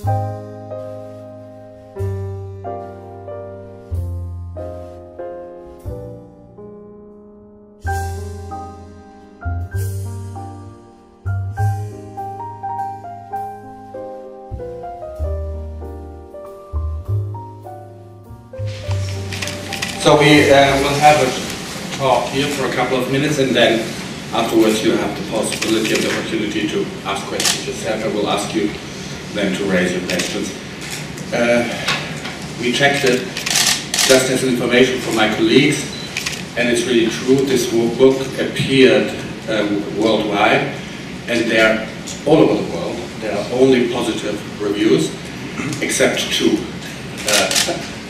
So we will have a talk here for a couple of minutes, and then afterwards you have the possibility and the opportunity to ask questions yourself. I will ask you then to raise your questions. We checked it just as information from my colleagues, and it's really true. This book appeared worldwide, and they're all over the world. There are only positive reviews, except two.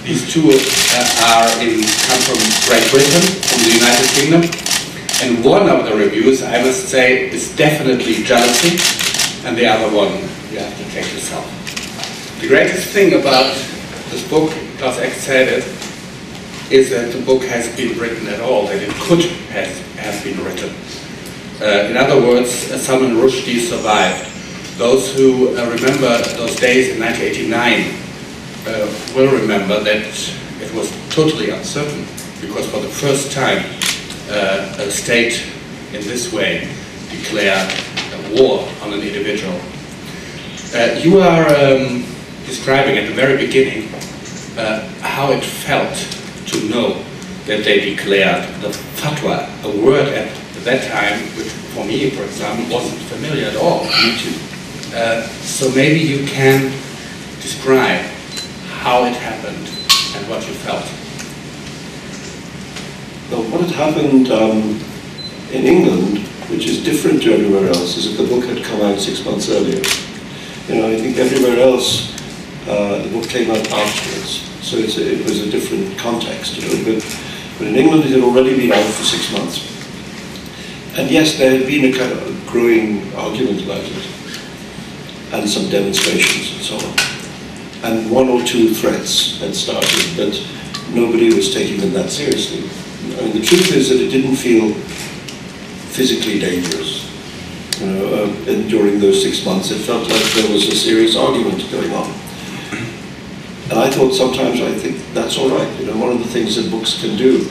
These two come from Great Britain, from the United Kingdom, and one of the reviews, I must say, is definitely jealousy, and the other one you have to take yourself. The greatest thing about this book, Klaus Eck said it, is that the book has been written at all, that it could have been written. In other words, Salman Rushdie survived. Those who remember those days in 1989 will remember that it was totally uncertain, because for the first time a state in this way declared a war on an individual. You are describing at the very beginning how it felt to know that they declared the Fatwa, a word at that time which for me, for example, wasn't familiar at all. Me too. So maybe you can describe how it happened and what you felt. Well, what had happened in England, which is different to everywhere else, is that the book had come out 6 months earlier. You know, I think everywhere else the book came out afterwards, so it was a different context, you know. But in England it had already been out for 6 months. And yes, there had been a kind of growing argument about it, and some demonstrations and so on. And one or two threats had started, but nobody was taking them that seriously. I mean, the truth is that it didn't feel physically dangerous. You know, and during those 6 months, it felt like there was a serious argument going on. And I thought sometimes, I think that's all right. You know, one of the things that books can do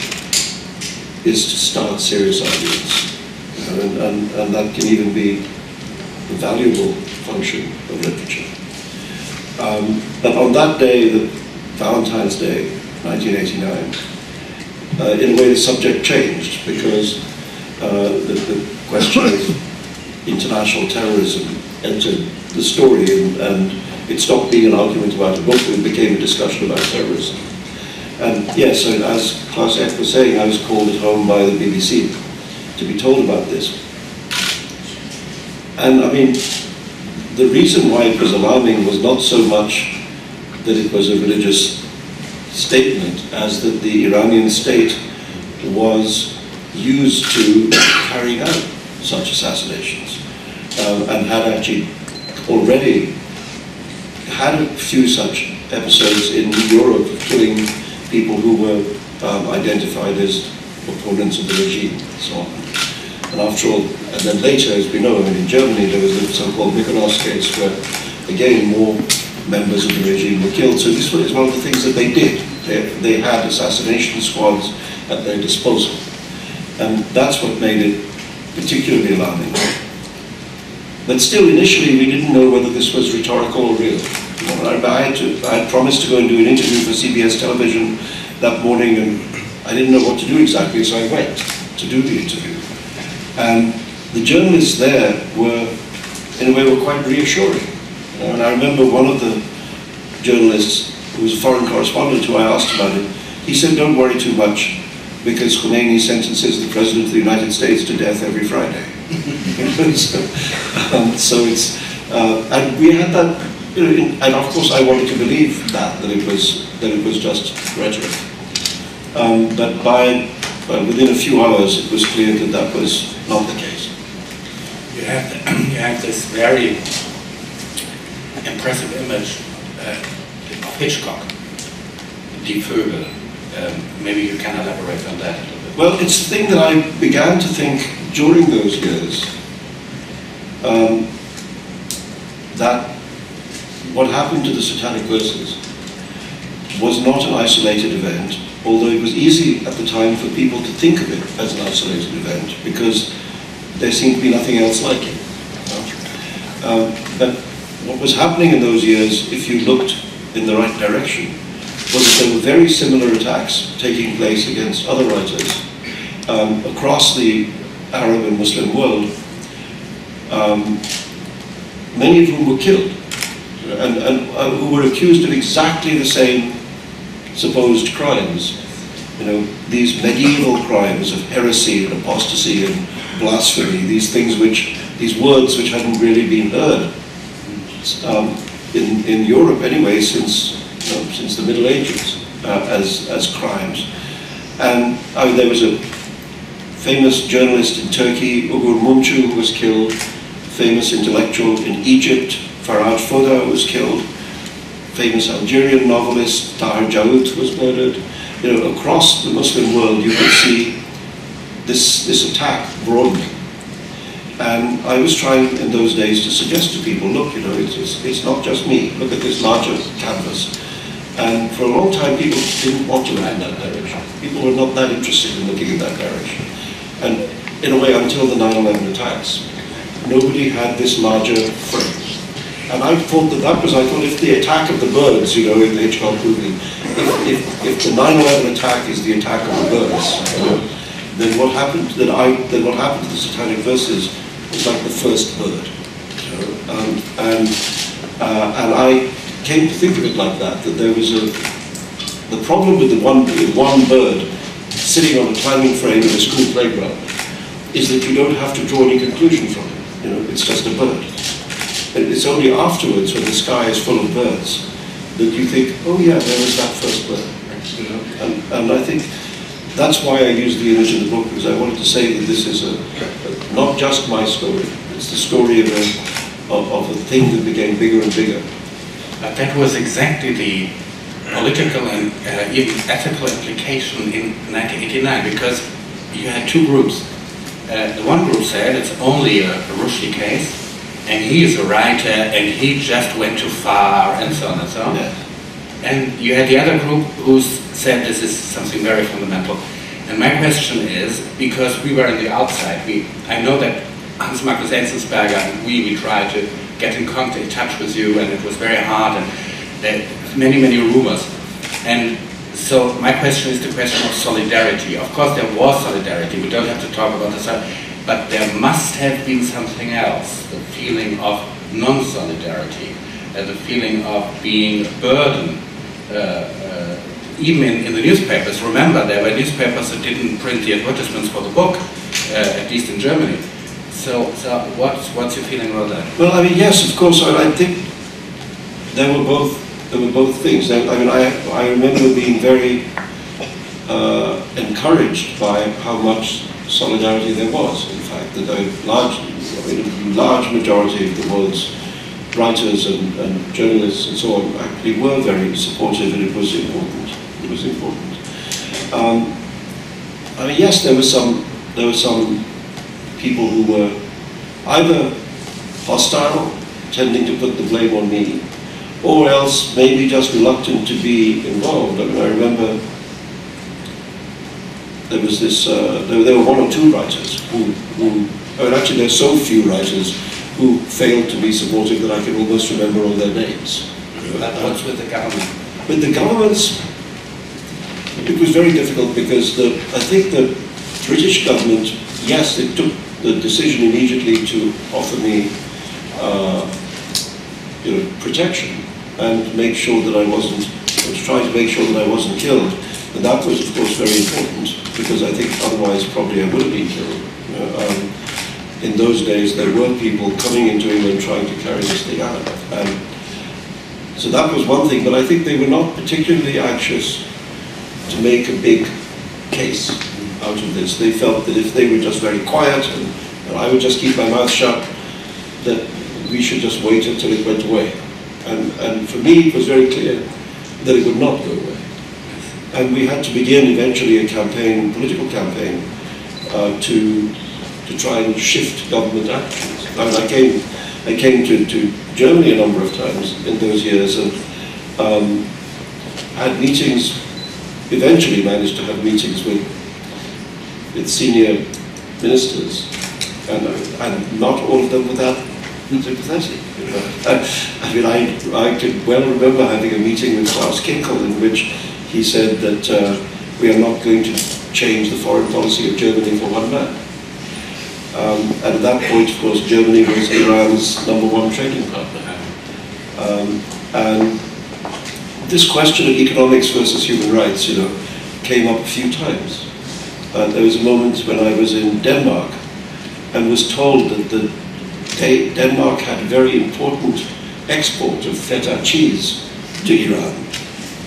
is to start serious arguments. You know, and that can even be a valuable function of literature. But on that day, the Valentine's Day, 1989, in a way the subject changed, because the question of international terrorism entered the story, and it stopped being an argument about a book, and it became a discussion about terrorism. And yes, so as Klaus Eck was saying, I was called at home by the BBC to be told about this. And I mean, the reason why it was alarming was not so much that it was a religious statement as that the Iranian state was used to carry out such assassinations, and had actually already had a few such episodes in Europe of killing people who were identified as opponents of the regime and so on. And after all, and then later, as we know, I mean, in Germany there was the so-called Mykonos case where, again, more members of the regime were killed. So this is one of the things that they did. They had assassination squads at their disposal. And that's what made it particularly alarming. But still, initially, we didn't know whether this was rhetorical or real. You know, I had promised to go and do an interview for CBS television that morning, and I didn't know what to do exactly, so I went to do the interview. And the journalists there were, in a way, were quite reassuring. You know, and I remember one of the journalists, who was a foreign correspondent who I asked about it, he said, "Don't worry too much, because Khomeini sentences the President of the United States to death every Friday." So it's, and we had that, you know, and of course I wanted to believe that it was just rhetoric. But within a few hours it was clear that that was not the case. You have this very impressive image of Hitchcock, Die Vögel. Maybe you can elaborate on that a little bit. Well, it's the thing that I began to think during those years, that what happened to the satanic verses was not an isolated event, although it was easy at the time for people to think of it as an isolated event, because there seemed to be nothing else like it. But what was happening in those years, if you looked in the right direction, was that there were very similar attacks taking place against other writers across the Arab and Muslim world, many of whom were killed, and who were accused of exactly the same supposed crimes. You know, these medieval crimes of heresy and apostasy and blasphemy, these words which hadn't really been heard in Europe anyway since the Middle Ages as crimes. And I mean, there was a famous journalist in Turkey, Ugur Mumcu, who was killed. Famous intellectual in Egypt, Farhad Foda, was killed. Famous Algerian novelist Tahir Jaout was murdered. You know, across the Muslim world, you could see this attack broadening. And I was trying in those days to suggest to people, look, you know, it's not just me. Look at this larger canvas. And for a long time, people didn't want to look in that direction. People were not that interested in looking in that direction. And in a way, until the 9/11 attacks, nobody had this larger frame. And I thought I thought if the attack of the birds, you know, in the Hitchcock movie, if the 9/11 attack is the attack of the birds, you know, then what happened to the satanic verses was like the first bird. You know? And I came to think of it like that there was the problem with one bird sitting on a climbing frame in a school playground is that you don't have to draw any conclusion from it. You know, it's just a bird. And it's only afterwards, when the sky is full of birds, that you think, oh yeah, there was that first bird. You know? And I think that's why I used the image in the book, because I wanted to say that this is not just my story. It's the story of a thing that became bigger and bigger. But that was exactly the political and even ethical implication in 1989, because you had two groups. The one group said it's only a Rushdie case, and he is a writer, and he just went too far, and so on and so on. Yeah. And you had the other group who said this is something very fundamental. And my question is, because we were on the outside, I know that Hans Markus Enzensberger and we tried to get in touch with you, and it was very hard, and there were many rumors. And so my question is the question of solidarity. Of course there was solidarity, we don't have to talk about this, but there must have been something else, the feeling of non-solidarity, the feeling of being a burden, even in the newspapers. Remember, there were newspapers that didn't print the advertisements for the book, at least in Germany. So what's your feeling about that? Well, I mean, yes, of course. I think there were both things. I mean, I remember being very encouraged by how much solidarity there was. In fact, that a large majority of the world's writers and journalists and so on actually were very supportive, and it was important. It was important. I mean, yes, there were some people who were either hostile, tending to put the blame on me, or else maybe just reluctant to be involved. I mean, I remember there was this, there were one or two writers who I mean, actually there's so few writers who failed to be supportive that I can almost remember all their names. What's with the government? With the governments, it was very difficult because I think the British government, yes, it took the decision immediately to offer me protection and make sure that I wasn't, or to try to make sure that I wasn't killed. And that was, of course, very important, because I think otherwise probably I would have been killed. In those days, there were people coming into England trying to carry this thing out. So that was one thing, but I think they were not particularly anxious to make a big case out of this. They felt that if they were just very quiet and I would just keep my mouth shut, that we should just wait until it went away. And for me, it was very clear that it would not go away. And we had to begin eventually a campaign, political campaign, to try and shift government actions. I mean, I I came to Germany a number of times in those years, and had meetings, eventually managed to have meetings with senior ministers, and not all of them were that sympathetic. You know? I mean, I could well remember having a meeting with Klaus Kinkel in which he said that we are not going to change the foreign policy of Germany for one man. And at that point, of course, Germany was Iran's #1 trading partner. And this question of economics versus human rights, you know, came up a few times. There was a moment when I was in Denmark and was told that Denmark had a very important export of feta cheese to Iran,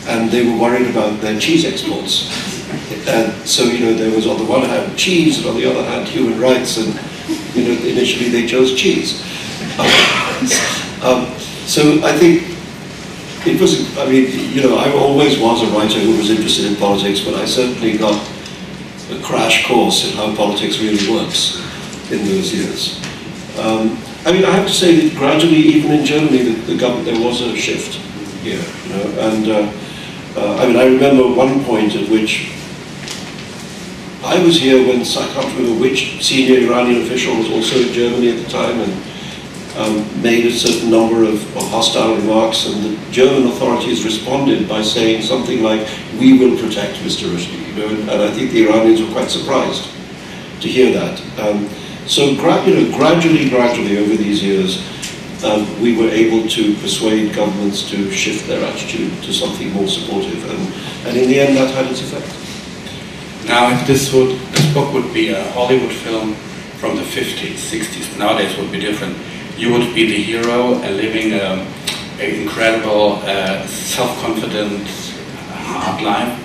and they were worried about their cheese exports. And so, you know, there was on the one hand cheese, and on the other hand human rights, and, you know, initially they chose cheese. So I think it was, I mean, you know, I always was a writer who was interested in politics, but I certainly got a crash course in how politics really works in those years. I mean, I have to say that gradually, even in Germany, the government, there was a shift here, you know, and I mean, I remember one point at which I was here when, I can't remember which senior Iranian official was also in Germany at the time, and made a certain number of hostile remarks, and the German authorities responded by saying something like, "We will protect Mr. Rushdie," you know, and I think the Iranians were quite surprised to hear that. So gradually over these years, we were able to persuade governments to shift their attitude to something more supportive, and in the end that had its effect. Now, if this book would be a Hollywood film from the 50s, 60s, nowadays would be different. You would be the hero, living an incredible, self-confident, hard life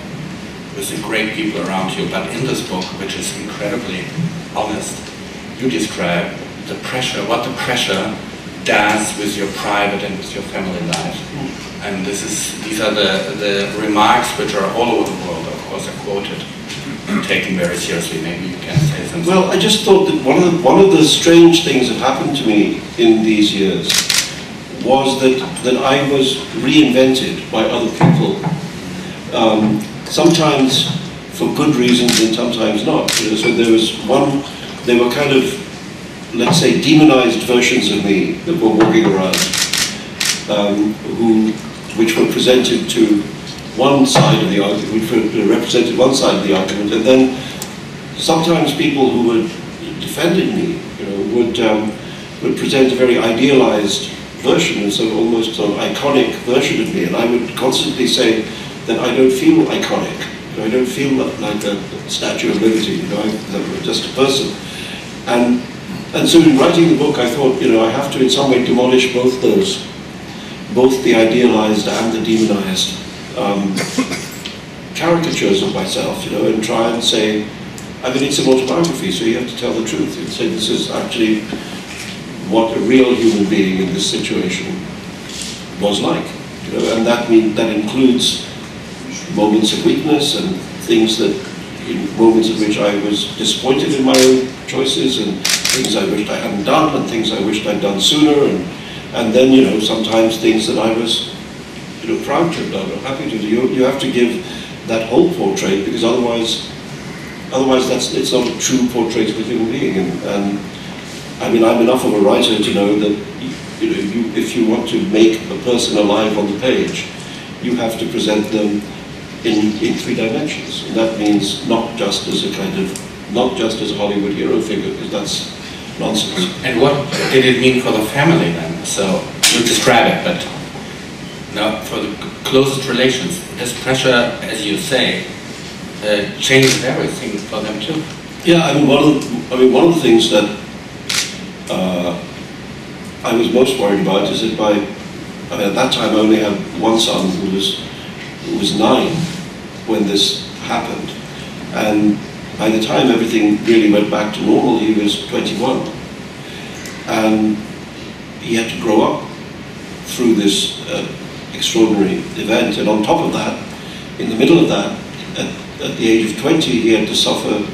with the great people around you. But in this book, which is incredibly honest, you describe the pressure, what the pressure does with your private and with your family life. And these are the remarks which are all over the world, of course, are quoted and taken very seriously. Maybe you can say something. Well, I just thought that one of the strange things that happened to me in these years was that I was reinvented by other people. Sometimes for good reasons and sometimes not. You know, so there were kind of, let's say, demonized versions of me that were walking around, which were presented to one side of the argument, which represented one side of the argument, and then sometimes people who were defending me, you know, would present a very idealized version, and so almost an iconic version of me, and I would constantly say that I don't feel iconic. You know, I don't feel like a Statue of Liberty. You know, I'm just a person. And so in writing the book, I thought, you know, I have to in some way demolish both those, both the idealized and the demonized caricatures of myself, you know, and try and say, I mean, it's an autobiography, so you have to tell the truth and say this is actually what a real human being in this situation was like, you know, and that includes moments of weakness and things that, in moments in which I was disappointed in my own choices and things I wished I hadn't done and things I wished I'd done sooner, and then, you know, sometimes things that I was, you know, proud to have done or happy to do. You have to give that whole portrait, because otherwise it's not a true portrait of a human being. And I mean, I'm enough of a writer to know that, you know, if you want to make a person alive on the page, you have to present them in 3 dimensions, and that means not just as a Hollywood hero figure, because that's nonsense. And what did it mean for the family then? So you describe it, but now for the closest relations, this pressure, as you say, changes everything for them too. Yeah, I mean, one of the things that I was most worried about is that at that time I only had one son who was 9 when this happened, and by the time everything really went back to normal, he was 21, and he had to grow up through this extraordinary event. And on top of that, in the middle of that, at the age of 20, he had to suffer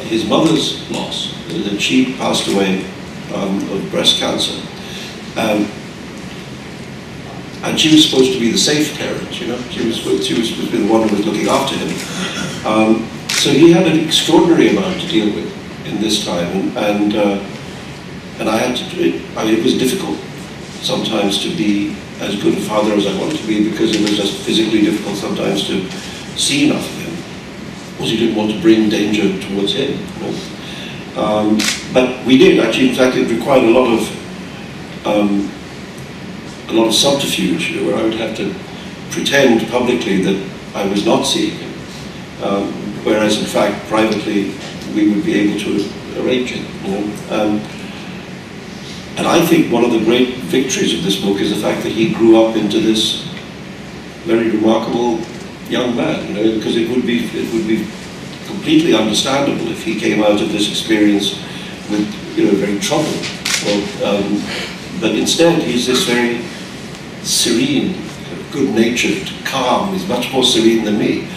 his mother's loss, that she passed away of breast cancer. And she was supposed to be the safe parent, you know. She was supposed to be the one who was looking after him. So he had an extraordinary amount to deal with in this time, and I had to. It was difficult sometimes to be as good a father as I wanted to be, because it was just physically difficult sometimes to see enough of him, because you didn't want to bring danger towards him. You know? But we did actually. In fact, it required a lot of subterfuge, you know, where I would have to pretend publicly that I was not seeing him, whereas in fact privately we would be able to arrange it. You know? And I think one of the great victories of this book is the fact that he grew up into this very remarkable young man. You know, because it would be completely understandable if he came out of this experience with, you know, very troubled. But instead, he's this very serene, good-natured, calm. He's much more serene than me.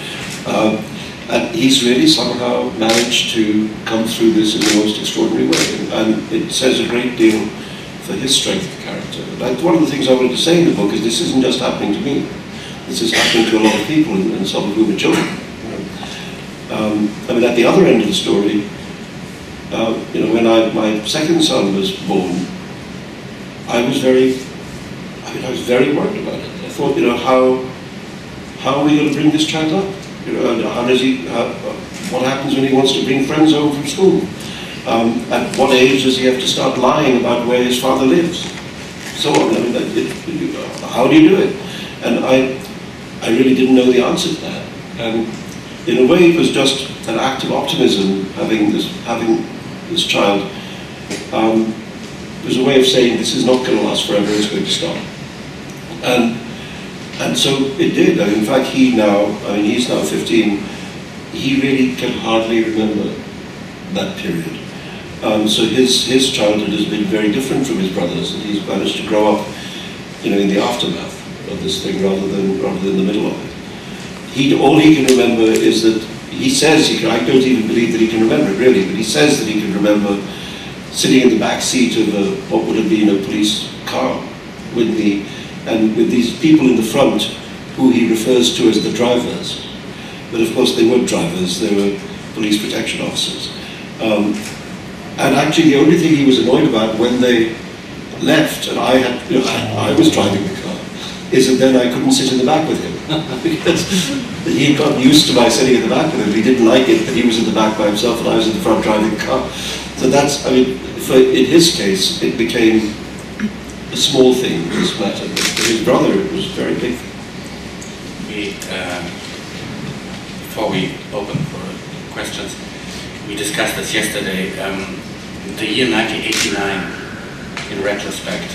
And he's really somehow managed to come through this in the most extraordinary way. And it says a great deal for his strength of character. And one of the things I wanted to say in the book is this isn't just happening to me. This is happening to a lot of people, and some of whom are children. I mean, at the other end of the story, you know, when my second son was born, I was very worried about it. I thought, you know, how are we going to bring this child up? You know, what happens when he wants to bring friends home from school? At what age does he have to start lying about where his father lives? So on. I mean, how do you do it? And I really didn't know the answer to that. And in a way, it was just an act of optimism having this child. It was a way of saying this is not going to last forever, it's going to stop. And so it did. In fact, he's now 15, he really can hardly remember that period. So his childhood has been very different from his brother's, and he's managed to grow up, you know, in the aftermath of this thing rather than the middle of it. All he can remember is that he says I don't even believe that he can remember it really, but he says that he can remember sitting in the back seat of what would have been a police car with me, and with these people in the front who he refers to as the drivers. But of course they weren't drivers, they were police protection officers. And actually the only thing he was annoyed about when they left, and I was driving the car, is that then I couldn't sit in the back with him. Because he had gotten used to my sitting in the back with him. He didn't like it that he was in the back by himself and I was in the front driving the car. So that's, I mean, in his case, it became a small thing, this matter. But for his brother, it was very big. Before we open for questions, we discussed this yesterday. The year 1989, in retrospect,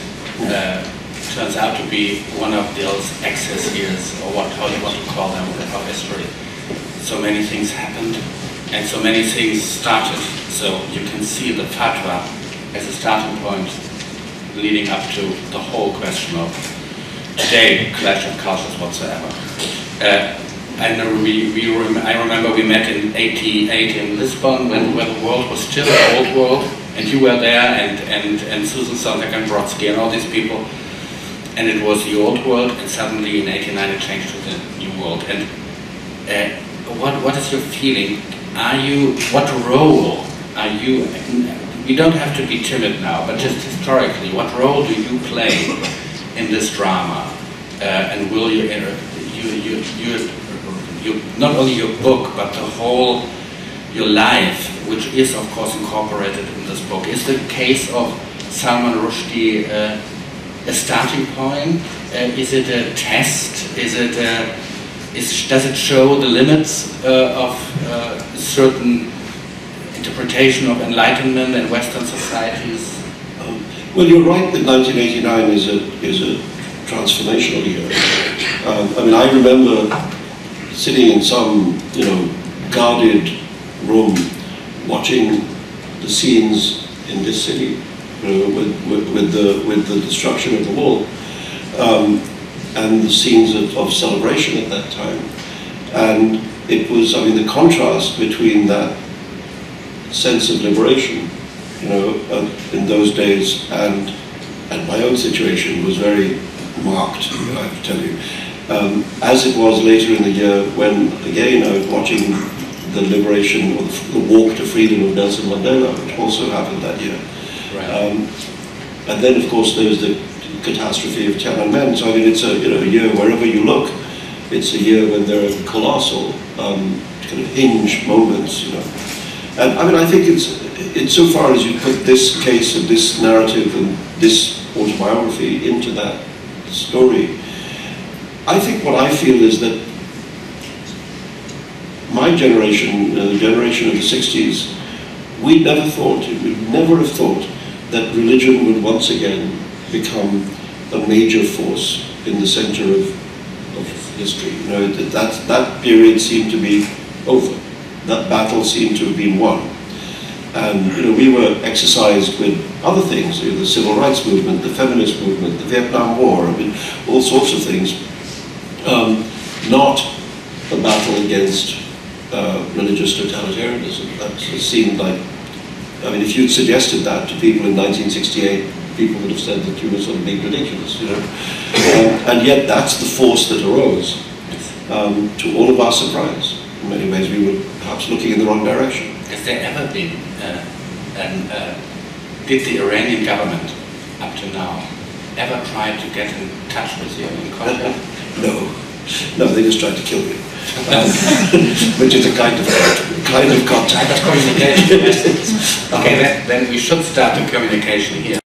turns out to be one of those excess years, or how you want to call them, of history. So many things happened, and so many things started. So you can see the Fatwa as a starting point leading up to the whole question of today, clash of cultures whatsoever. I remember we met in '88 in Lisbon where the world was still an old world, and you were there, and Susan Sontag and Brodsky and all these people, and it was the old world, and suddenly in '89 it changed to the new world. And what is your feeling? What role are you? You don't have to be timid now, but just historically, what role do you play in this drama? And will you not only your book, but the whole, your life, which is of course incorporated in this book. Is the case of Salman Rushdie a starting point? Is it a test? Does it show the limits of certain interpretation of enlightenment in Western societies? Well, you're right that 1989 is a transformational year. I mean, I remember sitting in some, you know, guarded room, watching the scenes in this city, you know, with the destruction of the wall, and the scenes of celebration at that time. And it was, I mean, the contrast between that sense of liberation, you know, in those days, and And my own situation was very marked, I have to tell you. As it was later in the year when, again, I was watching the liberation, or the walk to freedom of Nelson Mandela, which also happened that year. Right. And then, of course, there was the catastrophe of Tiananmen. So I mean, it's a year wherever you look. It's a year when there are colossal kind of hinge moments, And I mean, I think it's so far as you put this case and this narrative and this autobiography into that story, I think what I feel is that my generation, the generation of the 60s, we'd never have thought that religion would once again become a major force in the center of history. That period seemed to be over. That battle seemed to have been won. And we were exercised with other things, the civil rights movement, the feminist movement, the Vietnam War, I mean, all sorts of things. Not a battle against religious totalitarianism. That seemed like, I mean, if you'd suggested that to people in 1968, people would have said that you were sort of being ridiculous, and yet that's the force that arose, to all of our surprise. In many ways, we were perhaps looking in the wrong direction. Has there ever been, did the Iranian government, up to now, ever try to get in touch with you in contact? No, they just tried to kill me, which is a kind of contact. Communication. Okay, then we should start the communication here.